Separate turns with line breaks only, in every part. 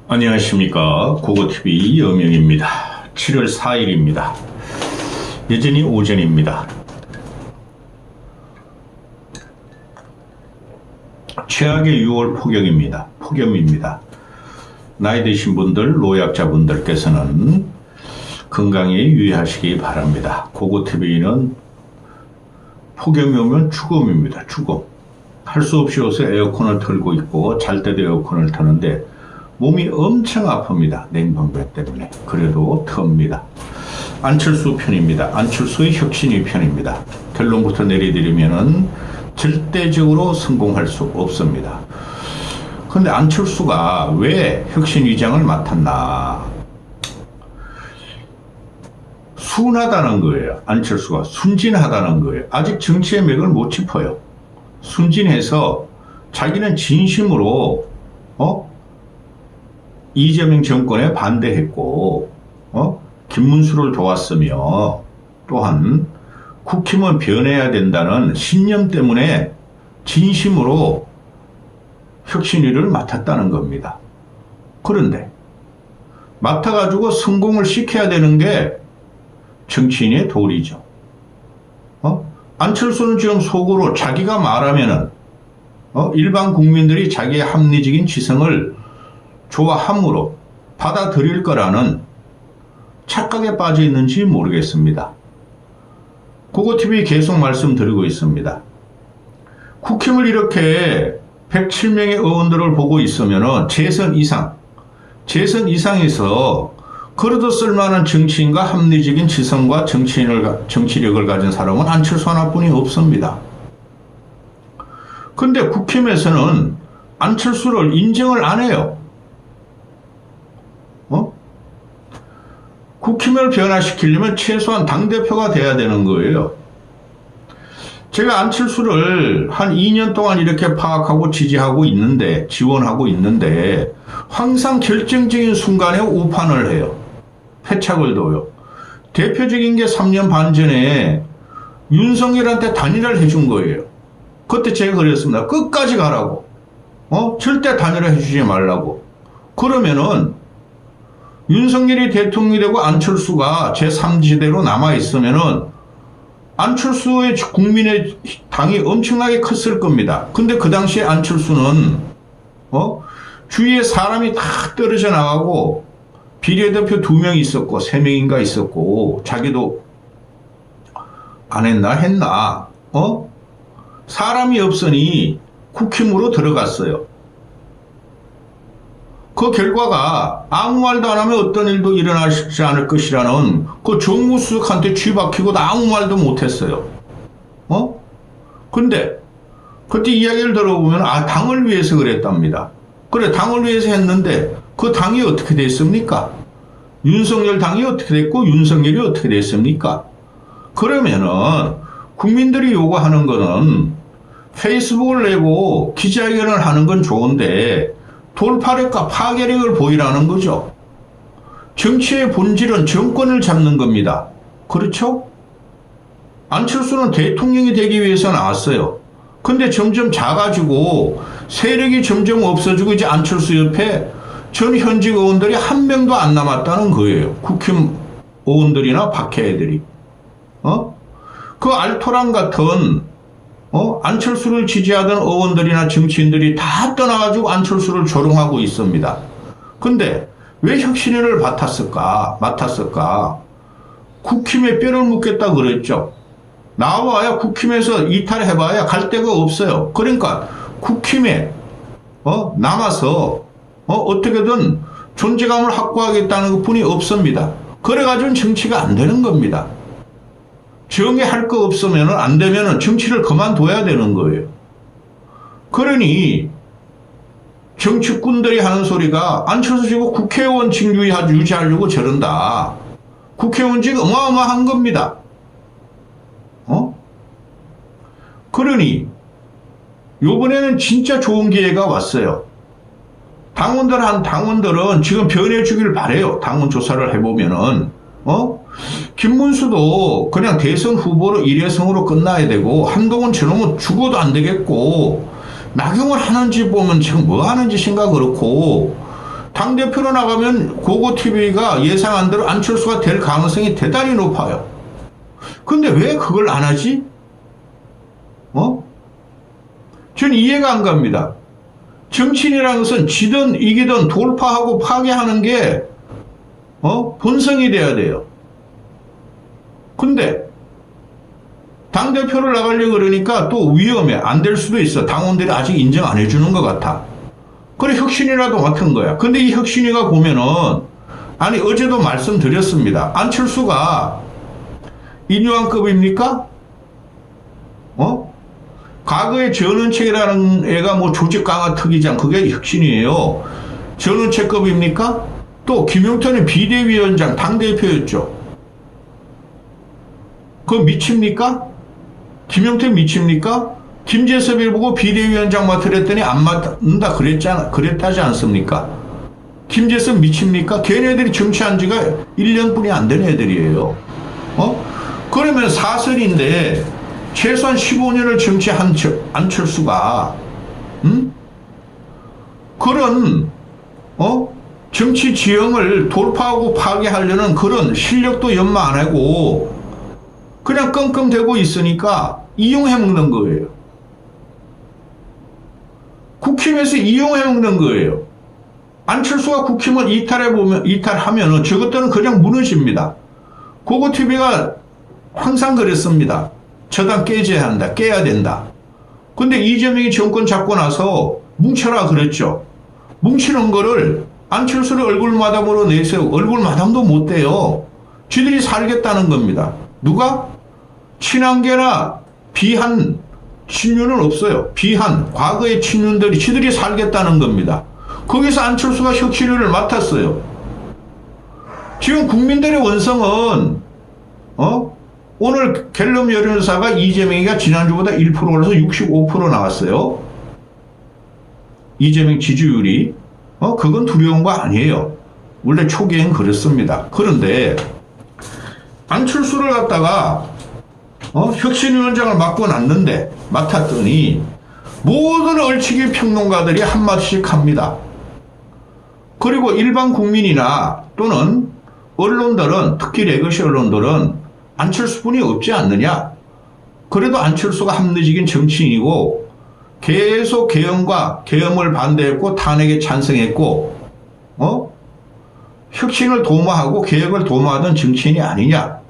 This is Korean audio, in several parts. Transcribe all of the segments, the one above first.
안녕하십니까. 고고TV 여명입니다. 7월 4일입니다. 여전히 오전입니다. 최악의 6월 폭염입니다. 나이 드신 분들, 노약자분들께서는 건강에 유의하시기 바랍니다. 고고TV는 폭염이 오면 죽음입니다. 죽음. 할 수 없이 요새 에어컨을 틀고 있고 잘 때도 에어컨을 트는데 몸이 엄청 아픕니다. 냉방병 때문에. 그래도 틉니다. 안철수 편입니다. 안철수의 혁신위 편입니다. 결론부터 내려드리면은 절대적으로 성공할 수 없습니다. 그런데 안철수가 왜 혁신위장을 맡았나? 순하다는 거예요. 안철수가 순진하다는 거예요. 아직 정치의 맥을 못 짚어요. 순진해서 자기는 진심으로 이재명 정권에 반대했고 김문수를 도왔으며 또한 국힘은 변해야 된다는 신념 때문에 진심으로 혁신위를 맡았다는 겁니다. 그런데 맡아가지고 성공을 시켜야 되는 게 정치인의 도리죠. 안철수는 지금 속으로 자기가 말하면은 일반 국민들이 자기의 합리적인 지성을 좋아함으로 받아들일 거라는 착각에 빠져 있는지 모르겠습니다. 고고TV 계속 말씀드리고 있습니다. 국힘을 이렇게 107명의 의원들을 보고 있으면은 재선 이상에서 그래도 쓸만한 정치인과 합리적인 지성과 정치력을 가진 사람은 안철수 하나뿐이 없습니다. 근데 국힘에서는 안철수를 인정을 안 해요. 국힘을 변화시키려면 최소한 당대표가 돼야 되는 거예요. 제가 안철수를 한 2년 동안 이렇게 파악하고 지원하고 있는데 항상 결정적인 순간에 오판을 해요. 패착을 둬요. 대표적인 게 3년 반 전에 윤석열한테 단일화를 해준 거예요. 그때 제가 그랬습니다. 끝까지 가라고. 절대 단일화 해주지 말라고. 그러면은 윤석열이 대통령이 되고 안철수가 제3지대로 남아있으면은 안철수의 국민의 당이 엄청나게 컸을 겁니다. 근데 그 당시에 안철수는 주위에 사람이 다 떨어져 나가고 비례대표 2명 있었고 3명인가 있었고 자기도 안 했나? 사람이 없으니 국힘으로 들어갔어요. 그 결과가 아무 말도 안 하면 어떤 일도 일어나지 않을 것이라는 그 정무수석한테 쥐박히고 아무 말도 못했어요. 근데 그때 이야기를 들어보면 당을 위해서 그랬답니다. 그래, 당을 위해서 했는데 그 당이 어떻게 됐습니까? 윤석열 당이 어떻게 됐고 윤석열이 어떻게 됐습니까? 그러면은 국민들이 요구하는 거는 페이스북을 내고 기자회견을 하는 건 좋은데 돌파력과 파괴력을 보이라는 거죠. 정치의 본질은 정권을 잡는 겁니다. 그렇죠? 안철수는 대통령이 되기 위해서 나왔어요. 근데 점점 작아지고 세력이 점점 없어지고 이제 안철수 옆에 전 현직 의원들이 한 명도 안 남았다는 거예요. 국힘 의원들이나 박해애들이. 그 알토란 같은 안철수를 지지하던 의원들이나 정치인들이 다 떠나가지고 안철수를 조롱하고 있습니다. 근데 왜 혁신위를 맡았을까? 국힘에 뼈를 묻겠다 그랬죠. 나와야 국힘에서 이탈해봐야 갈 데가 없어요. 그러니까 국힘에 남아서 어떻게든 존재감을 확보하겠다는 것뿐이 없습니다. 그래가지고는 정치가 안 되는 겁니다. 정의할 거 없으면 안 되면 정치를 그만둬야 되는 거예요. 그러니 정치꾼들이 하는 소리가 안철수 지금 국회의원 징계 유지하려고 저런다. 국회의원직 어마어마한 겁니다. 그러니 요번에는 진짜 좋은 기회가 왔어요. 당원들은 지금 변해주길 바래요. 당원 조사를 해보면은 김문수도 그냥 대선 후보로 일회성으로 끝나야 되고 한동훈 저놈은 죽어도 안 되겠고 나경원 하는 짓 보면 지금 뭐 하는 짓인가 그렇고 당대표로 나가면 고고TV가 예상한 대로 안철수가 될 가능성이 대단히 높아요. 근데 왜 그걸 안 하지? 전 이해가 안 갑니다. 정치인이라는 것은 지든 이기든 돌파하고 파괴하는 게 본성이 돼야 돼요. 근데 당대표를 나가려고 그러니까 또 위험해. 안 될 수도 있어. 당원들이 아직 인정 안 해주는 것 같아. 그래 혁신이라도 맡은 거야. 근데 이 혁신이가 보면은 아니 어제도 말씀드렸습니다. 안철수가 인유한급입니까? 과거에 전은책이라는 애가 뭐 조직 강화 특위장 그게 혁신이에요. 전은책급입니까? 또 김용태는 비대위원장 당대표였죠. 그거 미칩니까? 김용태 미칩니까? 김재섭을 보고 비대위원장 맡으랬더니 안 맡는다 그랬다지 않습니까? 김재섭 미칩니까? 걔네들이 정치한 지가 1년뿐이 안 된 애들이에요. 그러면 사설인데 최소한 15년을 정치한 안철수가 그런 정치 지형을 돌파하고 파괴하려는 그런 실력도 연마 안 하고 그냥 끙끙대고 있으니까 이용해 먹는 거예요. 국힘에서 이용해 먹는 거예요. 안철수가 국힘을 이탈하면 저것들은 그냥 무너집니다. 고고TV가 항상 그랬습니다. 저당 깨져야 한다. 깨야 된다. 근데 이재명이 정권 잡고 나서 뭉쳐라 그랬죠. 뭉치는 거를 안철수를 얼굴마담으로 내세우고 얼굴마담도 못 돼요. 쥐들이 살겠다는 겁니다. 누가? 친한계나 비한 친윤은 없어요. 비한 과거의 친윤들이 쥐들이 살겠다는 겁니다. 거기서 안철수가 혁신위를 맡았어요. 지금 국민들의 원성은 오늘 갤럽 여론조사가 이재명이가 지난주보다 1% 올라서 65% 나왔어요. 이재명 지지율이 그건 두려운 거 아니에요. 원래 초기엔 그랬습니다. 그런데 안철수를 갖다가 혁신위원장을 맡았더니 모든 얼치기 평론가들이 한마디씩 합니다. 그리고 일반 국민이나 또는 언론들은 특히 레거시 언론들은 안철수뿐이 없지 않느냐. 그래도 안철수가 합리적인 정치인이고 계속 계엄을 반대했고 탄핵에 찬성했고 혁신을 도모하고 개혁을 도모하던 정치인이 아니냐.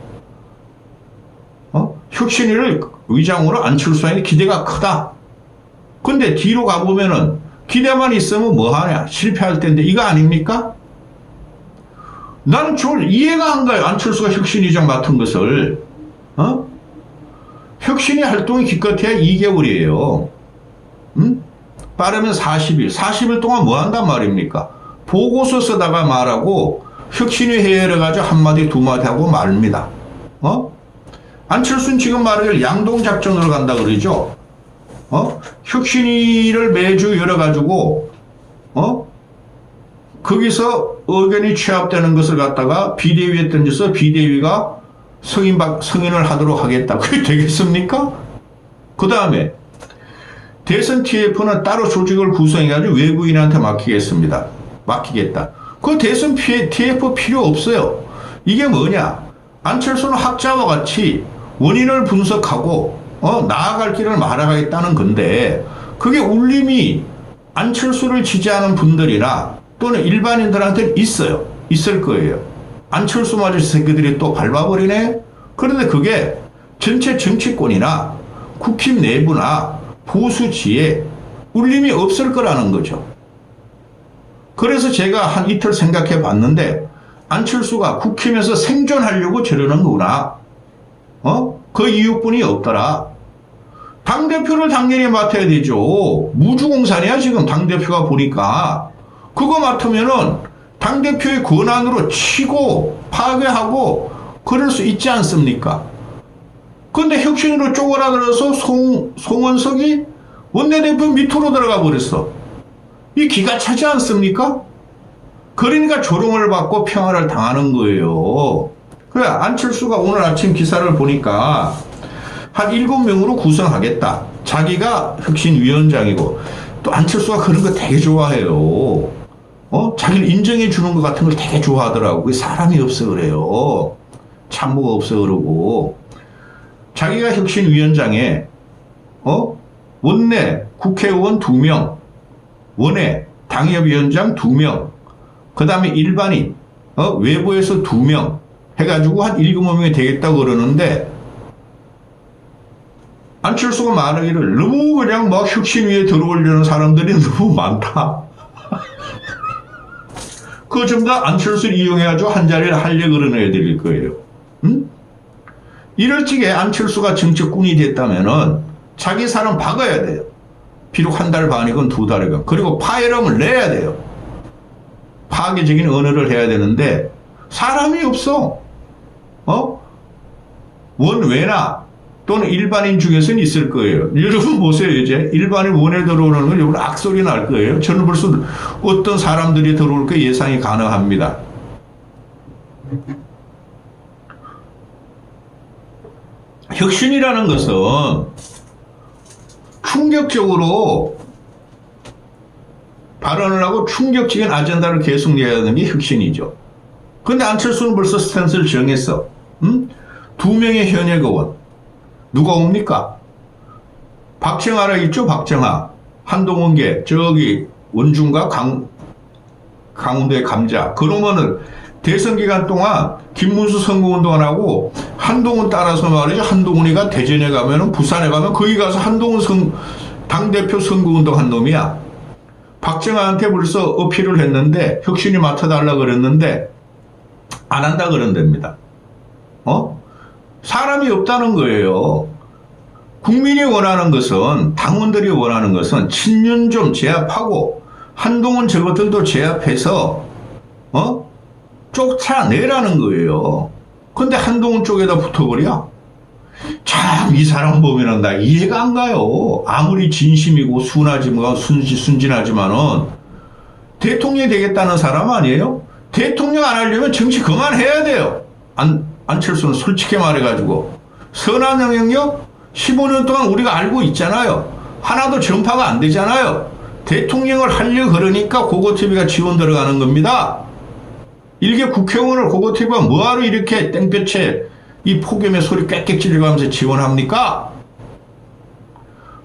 혁신위를 의장으로 안철수에게 기대가 크다. 근데 뒤로 가보면은 기대만 있으면 뭐하냐. 실패할 텐데 이거 아닙니까? 나는 이해가 안 가요. 안철수가 혁신위장 맡은 것을. 혁신위 활동이 기껏해야 2개월이에요. 빠르면 40일. 40일 동안 뭐 한단 말입니까? 보고서 쓰다가 말하고 혁신위 회의를 가지고 한마디 두마디 하고 말입니다. 안철수는 지금 말하길 양동작전으로 간다 그러죠. 혁신위를 매주 열어가지고 거기서 의견이 취합되는 것을 갖다가 비대위에 던져서 비대위가 승인을 하도록 하겠다. 그게 되겠습니까? 그 다음에 대선 TF는 따로 조직을 구성해가지고 외부인한테 맡기겠다. 그 대선 TF 필요 없어요. 이게 뭐냐? 안철수는 학자와 같이 원인을 분석하고 나아갈 길을 말아가겠다는 건데 그게 울림이 안철수를 지지하는 분들이나 또는 일반인들한테는 있을 거예요. 안철수마저 새끼들이 또 밟아버리네? 그런데 그게 전체 정치권이나 국힘 내부나 보수지에 울림이 없을 거라는 거죠. 그래서 제가 한 이틀 생각해 봤는데 안철수가 국힘에서 생존하려고 저러는 거구나. 그 이유뿐이 없더라. 당대표를 당연히 맡아야 되죠. 무주공산이야 지금 당대표가 보니까. 그거 맡으면은 당대표의 권한으로 치고 파괴하고 그럴 수 있지 않습니까? 근데 혁신으로 쪼그라들어서 송원석이 원내대표 밑으로 들어가 버렸어. 이 기가 차지 않습니까? 그러니까 조롱을 받고 평화를 당하는 거예요. 그래 안철수가 오늘 아침 기사를 보니까 한 7명으로 구성하겠다. 자기가 혁신위원장이고 또 안철수가 그런 거 되게 좋아해요. 자기를 인정해 주는 것 같은 걸 되게 좋아하더라고. 그게 사람이 없어 그래요. 참모가 없어 그러고. 자기가 혁신위원장에, 원내 국회의원 2명, 원외 당협위원장 2명, 그 다음에 일반인, 외부에서 2명 해가지고 한 7, 8명이 되겠다고 그러는데, 안철수가 말하기를 너무 그냥 막 혁신위에 들어오려는 사람들이 너무 많다. 그거 전부 다 안철수를 이용해가지고 한 자리를 하려고 그러는 애들일 거예요. 응? 이럴 적에 안철수가 정치꾼이 됐다면은 자기 사람 박아야 돼요. 비록 한 달 반이건 2달이건. 그리고 파열음을 내야 돼요. 파괴적인 언어를 해야 되는데 사람이 없어. 원외나 또는 일반인 중에서는 있을 거예요. 여러분 보세요. 이제 일반인 원에 들어오는 건 여러분 악소리 날 거예요. 저는 벌써 어떤 사람들이 들어올 거 예상이 가능합니다. 혁신이라는 것은 충격적으로 발언을 하고 충격적인 아젠다를 계속 내야 하는 게 혁신이죠. 근데 안철수는 벌써 스탠스를 정했어. 2명의 현역 의원. 누가 옵니까? 박정하라 있죠? 박정하. 한동훈계 저기 원중과 강원도의 감자. 그러면은 대선 기간 동안 김문수 선거운동 안 하고 한동훈 따라서 말이죠. 한동훈이가 대전에 가면은 부산에 가면 거기 가서 한동훈 당대표 선거운동 한 놈이야. 박정하한테 벌써 어필을 했는데 혁신이 맡아달라 그랬는데 안 한다 그런답니다. 사람이 없다는 거예요. 국민이 원하는 것은, 당원들이 원하는 것은 친윤 좀 제압하고 한동훈 저것들도 제압해서 쫓아내라는 거예요. 근데 한동훈 쪽에다 붙어버려. 참 이 사람 보면은 나 이해가 안 가요. 아무리 진심이고 순진하지만은 대통령이 되겠다는 사람 아니에요? 대통령 안 하려면 정치 그만해야 돼요. 안철수는 솔직히 말해가지고 선한 영향력 15년 동안 우리가 알고 있잖아요. 하나도 전파가 안 되잖아요. 대통령을 하려고 그러니까 고고TV가 지원 들어가는 겁니다. 일개 국회의원을 고고TV가 뭐하러 이렇게 땡볕에 이 폭염의 소리 꽥꽥 찔러가면서 지원합니까?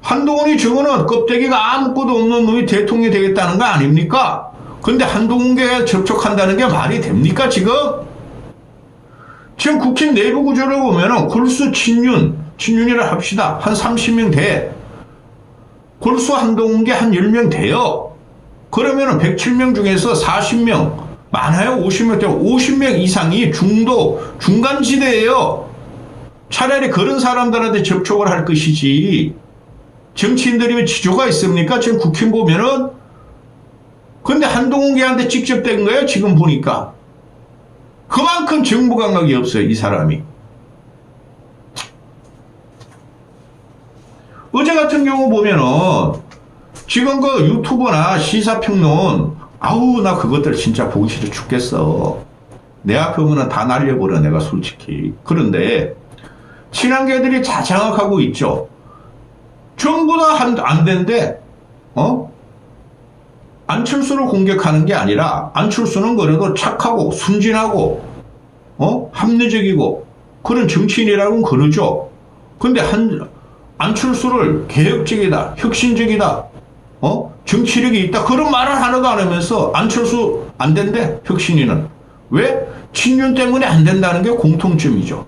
한동훈이 저거는 껍데기가 아무것도 없는 놈이 대통령이 되겠다는 거 아닙니까? 근데 한동훈에 접촉한다는 게 말이 됩니까 지금? 지금 국힘 내부 구조를 보면은 골수 친윤이라 합시다. 한 30명 돼. 골수 한동훈계 한 10명 돼요. 그러면은 107명 중에서 40명, 많아요. 50명 돼요. 50명 이상이 중간지대예요. 차라리 그런 사람들한테 접촉을 할 것이지. 정치인들이면 지조가 있습니까? 지금 국힘 보면은. 근데 한동훈계한테 직접 된 거예요. 지금 보니까. 그만큼 정부 감각이 없어요, 이 사람이. 어제 같은 경우 보면은, 지금 그 유튜버나 시사평론, 아우, 나 그것들 진짜 보기 싫어 죽겠어. 내 앞에 오면 다 날려버려, 내가 솔직히. 그런데, 친한계들이 다 장악하고 있죠. 전부 다 안 된대, 안철수를 공격하는 게 아니라 안철수는 그래도 착하고 순진하고 합리적이고 그런 정치인이라고는 그러죠. 근데 안철수를 개혁적이다, 혁신적이다, 정치력이 있다 그런 말을 하나도 안 하면서 안철수 안 된대, 혁신이는. 왜? 친윤 때문에 안 된다는 게 공통점이죠.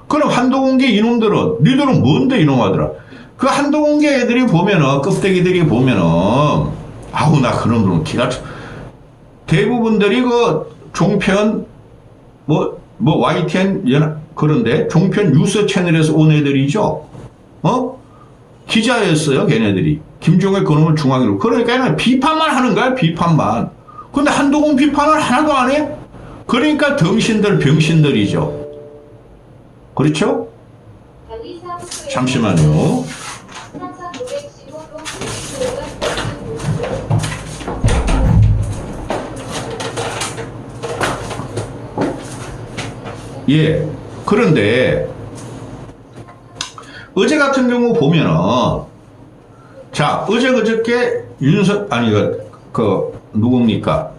그럼 한동훈계 이놈들은 니들은 뭔데 이놈하더라. 그 한동훈계 애들이 보면은 껍데기들이 보면은 아우 나 그런 놈 기가 대부분들이 그 종편 뭐 YTN 그런데 종편 뉴스 채널에서 온 애들이죠. 기자였어요 걔네들이. 김종일 그놈을 중앙으로. 그러니까 그냥 비판만 하는 거야 비판만. 근데 한동훈 비판을 하나도 안 해. 그러니까 병신들이죠. 그렇죠? 잠시만요. 예. 그런데 어제 같은 경우 보면은 자 어제 그저께 누굽니까?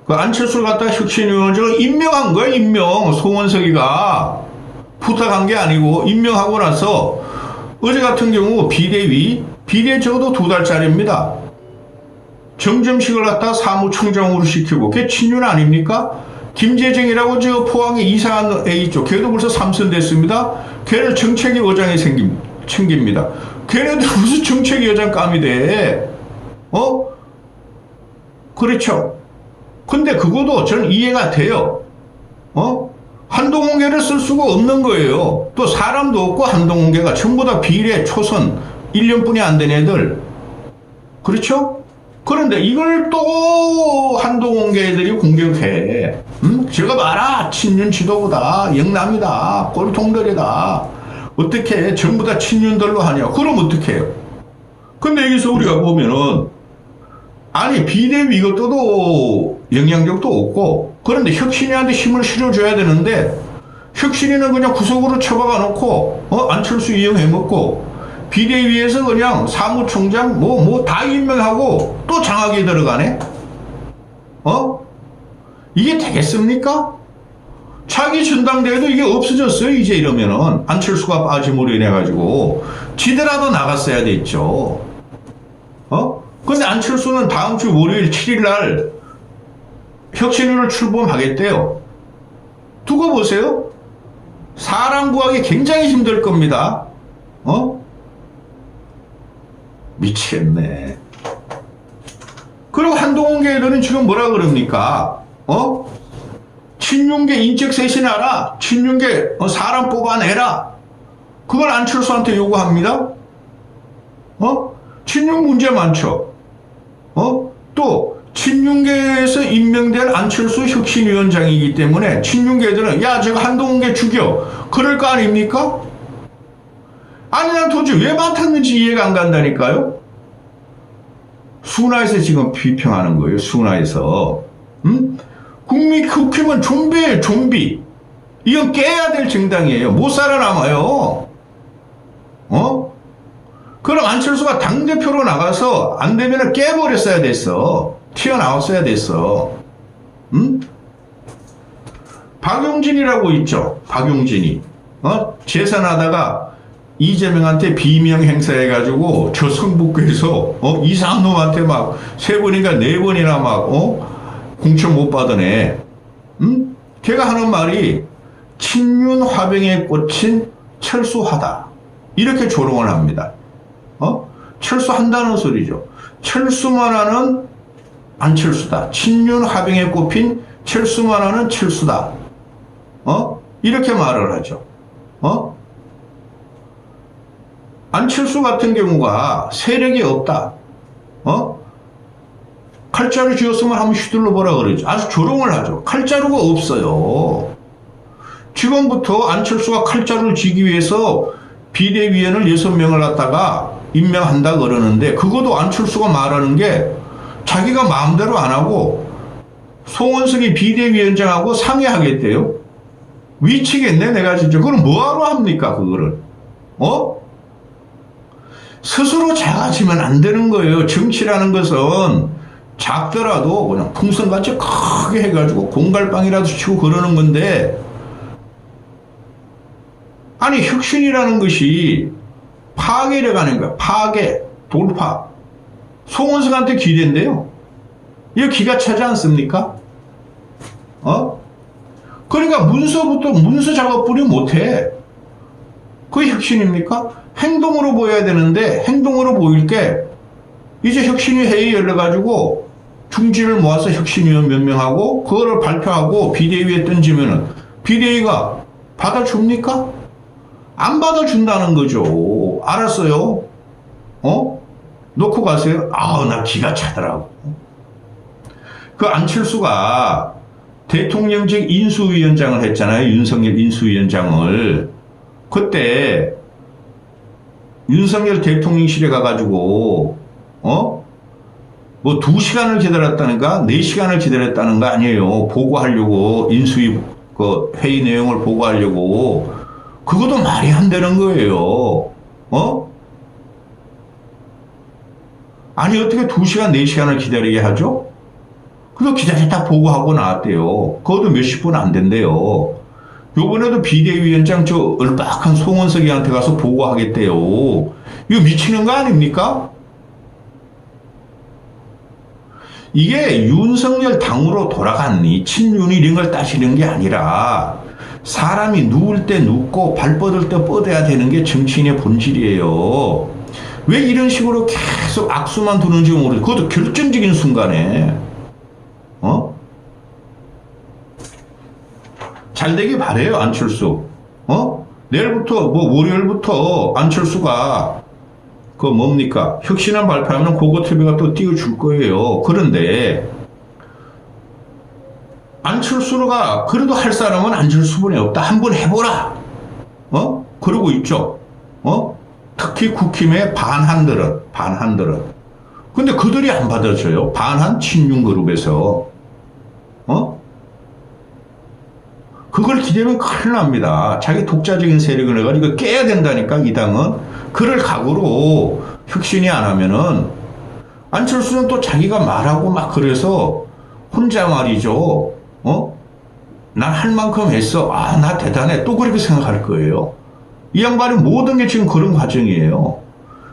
그 안철수를 갖다가 혁신위원장을 임명한 거야, 임명. 송원석이가 부탁한 게 아니고 임명하고 나서 어제 같은 경우 비대위 적어도 2달짜리입니다. 정점식을 갖다가 사무총장으로 시키고 그게 친윤 아닙니까? 김재정이라고 저 포항에 이사한 애 있죠. 걔도 벌써 3선 됐습니다. 걔를 정책위 의장에 챙깁니다. 걔네들 무슨 정책위 의장 감이 돼? 그렇죠. 근데 그것도 저는 이해가 돼요. 한동훈계를 쓸 수가 없는 거예요. 또 사람도 없고 한동훈계가 전부 다 비례 초선 1년뿐이 안 된 애들. 그렇죠? 그런데 이걸 또 한동훈계들이 공격해. 제가 봐라. 친윤 지도부다. 영남이다. 꼴통들이다. 어떻게 전부 다 친윤들로 하냐. 그럼 어떻게 해요? 근데 여기서 우리가 보면은 아니 비대위 이것도 영향력도 없고 그런데 혁신이한테 힘을 실어줘야 되는데 혁신이는 그냥 구석으로 처박아 놓고 안철수 이용해먹고 비대위에서 그냥 사무총장 뭐 다 임명하고 또 장악에 들어가네. 이게 되겠습니까? 차기 전당대회도 이게 없어졌어요. 이제 이러면은 안철수가 빠짐으로 인해 가지고 지더라도 나갔어야 됐죠. 근데 안철수는 다음 주 월요일 7일 날 혁신위를 출범하겠대요. 두고 보세요. 사람 구하기 굉장히 힘들 겁니다. 미치겠네. 그리고 한동훈계들은 지금 뭐라 그럽니까? 친윤계 인적 쇄신하라. 친윤계 사람 뽑아내라. 그걸 안철수한테 요구합니다. 친윤 문제 많죠. 또 친윤계에서 임명된 안철수 혁신위원장이기 때문에 친윤계들은 야 제가 한동훈계 죽여. 그럴 거 아닙니까? 아니 난 도대체 왜 맡았는지 이해가 안 간다니까요. 순화에서 지금 비평하는 거예요. 순화에서. 국민국힘은 좀비예요. 좀비. 이건 깨야 될 정당이에요. 못 살아남아요. 그럼 안철수가 당대표로 나가서 안 되면 깨버렸어야 됐어. 튀어나왔어야 됐어. 박용진이라고 있죠. 박용진이. 재산하다가 이재명한테 비명 행사해가지고 저 성북구에서 이상한 놈한테 막 3번인가 4번이나 막 공천 못 받은 애. 걔가 하는 말이 친윤 화병에 꽂힌 철수하다. 이렇게 조롱을 합니다. 철수한다는 소리죠. 철수만 하는 안철수다. 친윤 화병에 꼽힌 철수만 하는 철수다. 이렇게 말을 하죠. 안철수 같은 경우가 세력이 없다. 칼자루 쥐었으면 한번 휘둘러 보라 그러죠. 아주 조롱을 하죠. 칼자루가 없어요. 지금부터 안철수가 칼자루를 쥐기 위해서 비대위원을 6명을 갖다가 임명한다 그러는데 그것도 안철수가 말하는 게 자기가 마음대로 안 하고 송원석이 비대위원장하고 상의하겠대요. 미치겠네 내가 진짜. 그럼 뭐하러 합니까 그거를. 스스로 작아지면 안 되는 거예요. 정치라는 것은 작더라도 그냥 풍선같이 크게 해가지고 공갈빵이라도 치고 그러는 건데 아니 혁신이라는 것이 파괴를 가는 거야. 파괴, 돌파. 송원석한테 기대인데요. 이거 기가 차지 않습니까? 그러니까 문서 작업뿐이 못해. 그게 혁신입니까? 행동으로 보여야 되는데 행동으로 보일 게 이제 혁신위 회의 열려가지고 중진을 모아서 혁신위원 몇 명하고 그거를 발표하고 비대위에 던지면은 비대위가 받아줍니까? 안 받아준다는 거죠. 알았어요. 놓고 가세요. 나 기가 차더라고. 그 안철수가 대통령직 인수위원장을 했잖아요. 윤석열 인수위원장을. 그때 윤석열 대통령실에 가가지고 뭐 2시간을 기다렸다는가 4시간을 기다렸다는가 아니에요. 보고하려고 인수위 그 회의 내용을 보고하려고. 그것도 말이 안 되는 거예요. 아니 어떻게 2시간 4시간을 기다리게 하죠? 그거 기다렸다 보고하고 나왔대요. 그것도 몇십 분 안 된대요. 요번에도 비대위원장 저 얼빡한 송원석이한테 가서 보고하겠대요. 이거 미치는 거 아닙니까? 이게 윤석열 당으로 돌아갔니 친윤이 이런 걸 따지는 게 아니라 사람이 누울 때 눕고 발 뻗을 때 뻗어야 되는 게 정치인의 본질이에요. 왜 이런 식으로 계속 악수만 두는지 모르겠어요. 그것도 결정적인 순간에 잘 되길 바래요. 안철수. 내일부터 월요일부터 안철수가 그 뭡니까 혁신안 발표하면 그거 TV가 또 띄워줄 거예요. 그런데 안철수가 그래도 할 사람은 안철수분이 없다. 한번 해보라. 그러고 있죠. 특히 국힘의 반한들은. 근데 그들이 안 받아줘요. 반한 친윤 그룹에서. 그걸 기대면 큰일 납니다. 자기 독자적인 세력을 해가지고 깨야 된다니까, 이 당은. 그럴 각오로 혁신이 안 하면은, 안철수는 또 자기가 말하고 막 그래서, 혼자 말이죠. 난 할 만큼 했어. 아, 나 대단해. 또 그렇게 생각할 거예요. 이 양반이 모든 게 지금 그런 과정이에요.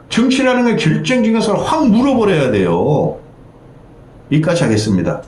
정치라는 게 결정적인 것을 확 물어버려야 돼요. 여기까지 하겠습니다.